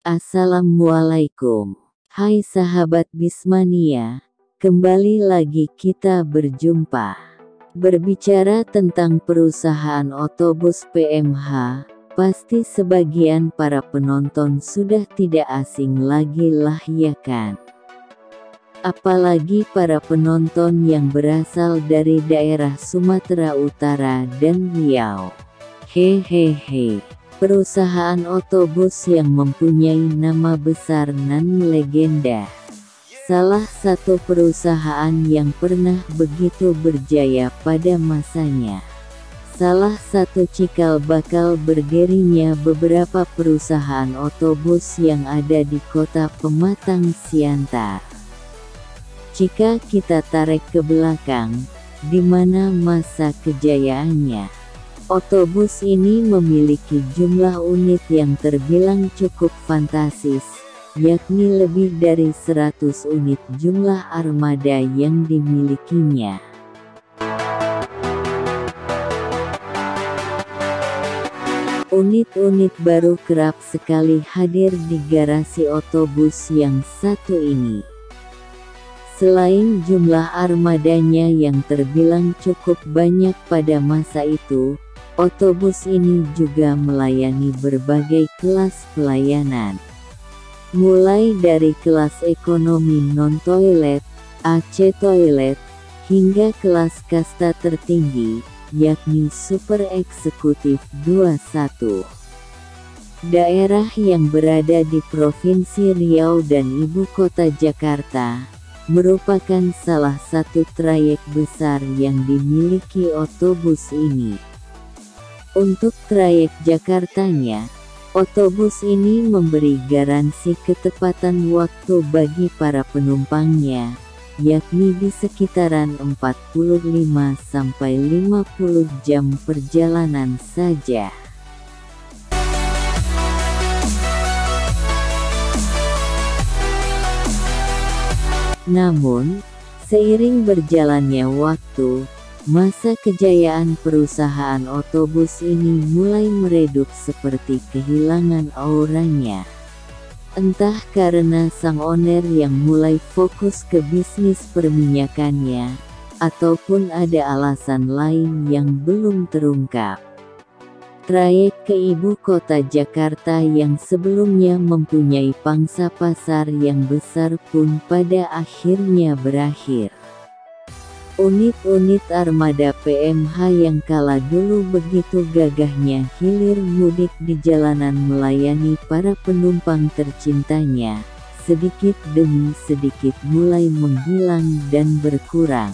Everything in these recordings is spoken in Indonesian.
Assalamualaikum. Hai sahabat Bismania, kembali lagi kita berjumpa. Berbicara tentang perusahaan otobus PMH, pasti sebagian para penonton sudah tidak asing lagi lah ya kan? Apalagi para penonton yang berasal dari daerah Sumatera Utara dan Riau. Hehehe. Perusahaan otobus yang mempunyai nama besar dan legenda. Salah satu perusahaan yang pernah begitu berjaya pada masanya. Salah satu cikal bakal berdirinya beberapa perusahaan otobus yang ada di kota Pematang Siantar. Jika kita tarik ke belakang, di mana masa kejayaannya, otobus ini memiliki jumlah unit yang terbilang cukup fantastis, yakni lebih dari 100 unit jumlah armada yang dimilikinya. Unit-unit baru kerap sekali hadir di garasi otobus yang satu ini. Selain jumlah armadanya yang terbilang cukup banyak pada masa itu, otobus ini juga melayani berbagai kelas pelayanan. Mulai dari kelas ekonomi non-toilet, AC toilet, hingga kelas kasta tertinggi, yakni Super Eksekutif 21. Daerah yang berada di Provinsi Riau dan Ibu Kota Jakarta, merupakan salah satu trayek besar yang dimiliki otobus ini. Untuk trayek Jakartanya, otobus ini memberi garansi ketepatan waktu bagi para penumpangnya, yakni di sekitaran 45–50 jam perjalanan saja. Namun, seiring berjalannya waktu, masa kejayaan perusahaan otobus ini mulai meredup seperti kehilangan auranya. Entah karena sang owner yang mulai fokus ke bisnis perminyakannya, ataupun ada alasan lain yang belum terungkap. Trayek ke Ibu Kota Jakarta yang sebelumnya mempunyai pangsa pasar yang besar pun pada akhirnya berakhir. Unit-unit armada PMH yang kala dulu begitu gagahnya hilir mudik di jalanan melayani para penumpang tercintanya, sedikit demi sedikit mulai menghilang dan berkurang.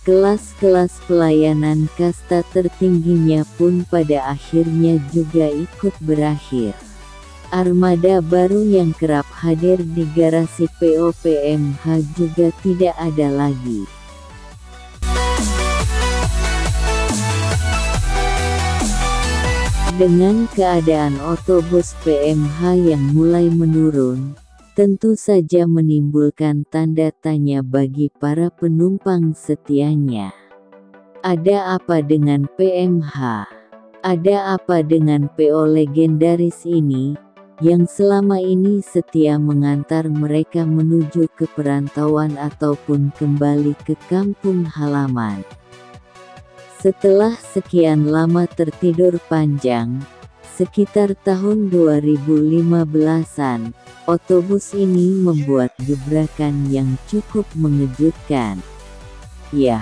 Kelas-kelas pelayanan kasta tertingginya pun pada akhirnya juga ikut berakhir. Armada baru yang kerap hadir di garasi PO PMH juga tidak ada lagi. Dengan keadaan otobus PMH yang mulai menurun, tentu saja menimbulkan tanda tanya bagi para penumpang setianya. Ada apa dengan PMH? Ada apa dengan PO legendaris ini, yang selama ini setia mengantar mereka menuju ke perantauan ataupun kembali ke kampung halaman? Setelah sekian lama tertidur panjang, sekitar tahun 2015-an, otobus ini membuat gebrakan yang cukup mengejutkan. Yah,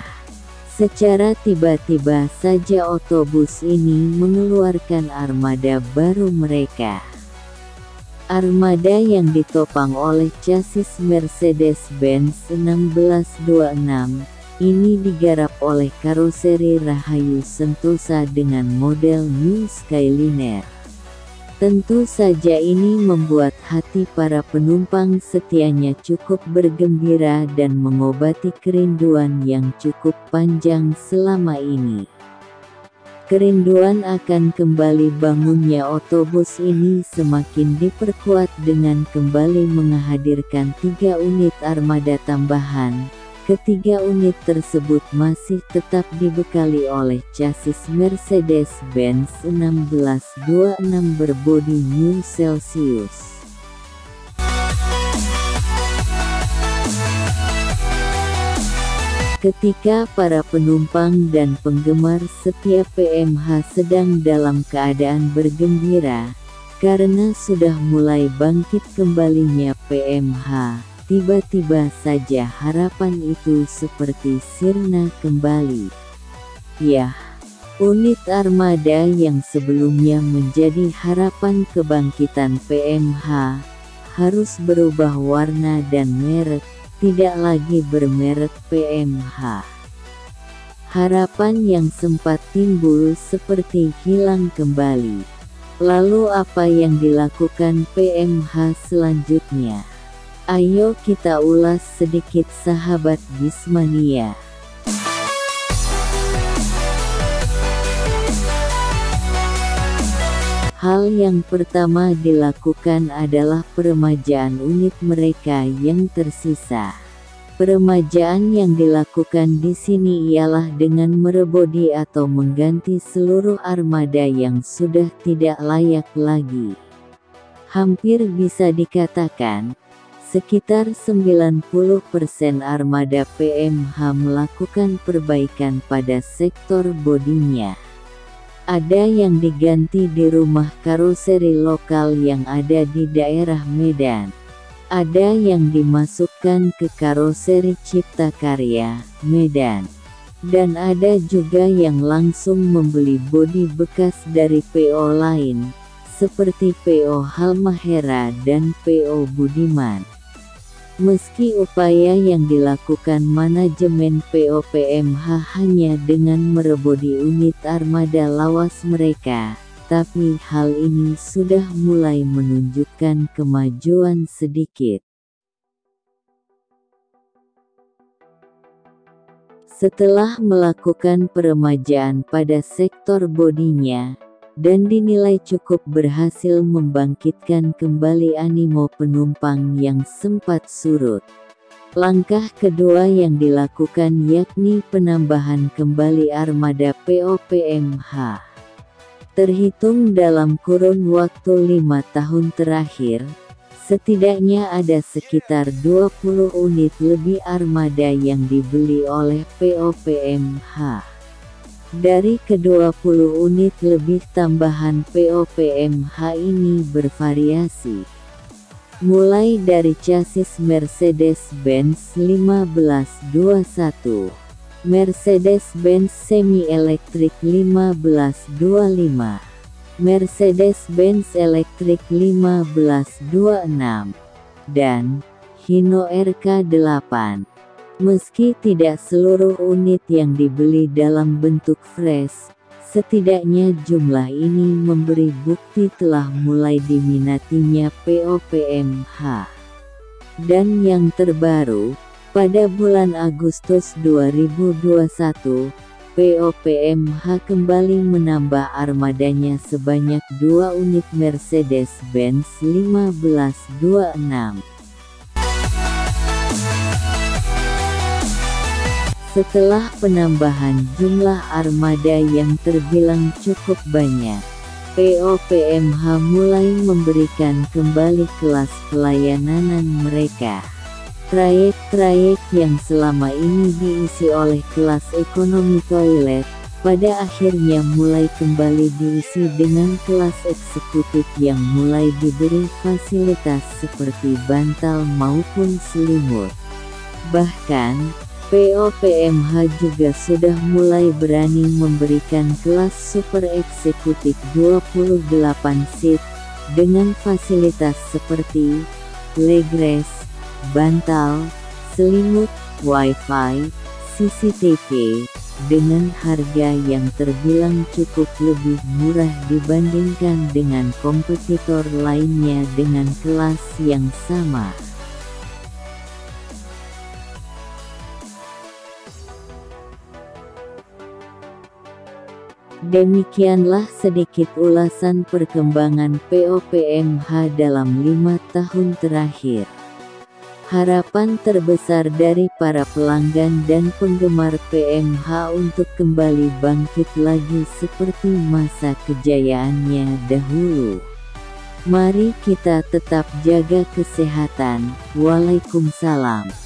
secara tiba-tiba saja otobus ini mengeluarkan armada baru mereka. Armada yang ditopang oleh chassis Mercedes-Benz 1626, ini digarap oleh karoseri Rahayu Sentosa dengan model New Skyliner. Tentu saja ini membuat hati para penumpang setianya cukup bergembira dan mengobati kerinduan yang cukup panjang selama ini. Kerinduan akan kembali bangunnya otobus ini semakin diperkuat dengan kembali menghadirkan 3 unit armada tambahan, Ketiga unit tersebut masih tetap dibekali oleh chassis Mercedes-Benz 1626 berbodi New Celsius. Ketika para penumpang dan penggemar setia PMH sedang dalam keadaan bergembira, karena sudah mulai bangkit kembalinya PMH, tiba-tiba saja harapan itu seperti sirna kembali. Yah, unit armada yang sebelumnya menjadi harapan kebangkitan PMH, harus berubah warna dan merek, tidak lagi bermerek PMH. Harapan yang sempat timbul seperti hilang kembali. Lalu apa yang dilakukan PMH selanjutnya? Ayo kita ulas sedikit sahabat Bismania. Hal yang pertama dilakukan adalah peremajaan unit mereka yang tersisa. Peremajaan yang dilakukan di sini ialah dengan merebodi atau mengganti seluruh armada yang sudah tidak layak lagi. Hampir bisa dikatakan, sekitar 90% armada PMH melakukan perbaikan pada sektor bodinya. Ada yang diganti di rumah karoseri lokal yang ada di daerah Medan. Ada yang dimasukkan ke karoseri Cipta Karya, Medan. Dan ada juga yang langsung membeli bodi bekas dari PO lain, seperti PO Halmahera dan PO Budiman. Meski upaya yang dilakukan manajemen PO PMH hanya dengan merebodi unit armada lawas mereka, tapi hal ini sudah mulai menunjukkan kemajuan sedikit. Setelah melakukan peremajaan pada sektor bodinya, dan dinilai cukup berhasil membangkitkan kembali animo penumpang yang sempat surut. Langkah kedua yang dilakukan yakni penambahan kembali armada PO PMH. Terhitung dalam kurun waktu 5 tahun terakhir, setidaknya ada sekitar 20 unit lebih armada yang dibeli oleh PO PMH. Dari ke-20 unit lebih tambahan PO PMH ini bervariasi. Mulai dari chassis Mercedes-Benz 1521, Mercedes-Benz semi-elektrik 1525, Mercedes-Benz elektrik 1526, dan Hino RK8. Meski tidak seluruh unit yang dibeli dalam bentuk fresh, setidaknya jumlah ini memberi bukti telah mulai diminatinya PO PMH. Dan yang terbaru, pada bulan Agustus 2021, PO PMH kembali menambah armadanya sebanyak 2 unit Mercedes-Benz 1526. Setelah penambahan jumlah armada yang terbilang cukup banyak, PO PMH mulai memberikan kembali kelas pelayanan mereka. Trayek-trayek yang selama ini diisi oleh kelas ekonomi toilet, pada akhirnya mulai kembali diisi dengan kelas eksekutif yang mulai diberi fasilitas seperti bantal maupun selimut. Bahkan, PO PMH juga sudah mulai berani memberikan kelas super eksekutif 28 seat, dengan fasilitas seperti legress, bantal, selimut, wifi, CCTV, dengan harga yang terbilang cukup lebih murah dibandingkan dengan kompetitor lainnya dengan kelas yang sama. Demikianlah sedikit ulasan perkembangan PO PMH dalam 5 tahun terakhir. Harapan terbesar dari para pelanggan dan penggemar PMH untuk kembali bangkit lagi seperti masa kejayaannya dahulu. Mari kita tetap jaga kesehatan. Waalaikumsalam.